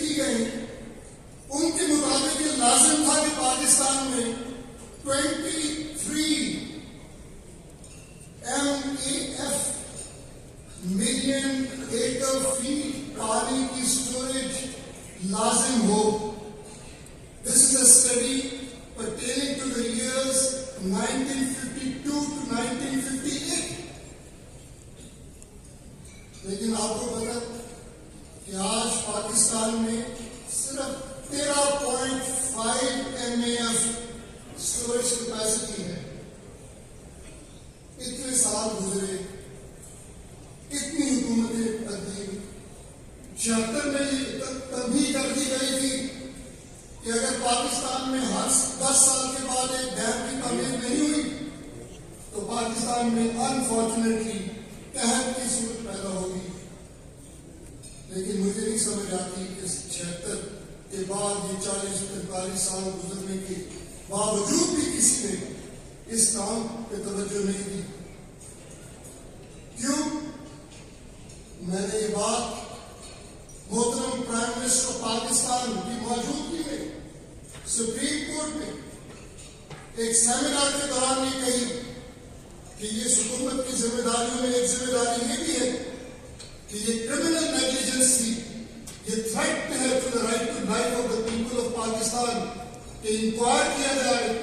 کی گئی ان کے مطابق یہ لازم تھا کہ پاکستان میں 23 MAF ملین ایکڑ فیٹ پانی کی اسٹوریج لازم ہو. This is a study pertaining to the years 1952 to 1958. لیکن آپ کو پتا کہ آج پاکستان میں صرف 13.5 MAF اسٹوریج کیپیسٹی ہے. اتنے سال گزرے, اتنی حکومتیں تبدیل, 76 میں یہ تبدیل کر دی گئی تھی کہ اگر پاکستان میں ہر 10 سال کے بعد ایک ڈیم کی تعمیر نہیں ہوئی تو پاکستان میں انفارچونیٹلی قحط کی صورت پیدا ہوگی. لیکن مجھے نہیں سمجھ آتی کہ 76 کے بعد یہ 40-45 سال گزرنے کے باوجود بھی کسی نے اس کام پہ توجہ نہیں دی. کیوں؟ میں نے یہ بات محترم پرائم منسٹر پاکستان کی موجودگی میں سپریم کورٹ میں ایک سیمینار کے دوران یہ کہی کہ یہ حکومت کی ذمہ داریوں میں ایک ذمہ داری یہ بھی ہے کہ یہ کرمنل نیگلیجنس تھی, یہ تھریٹ ہے to the right to life of the people of Pakistan, کہ انکوائر کیا جائے,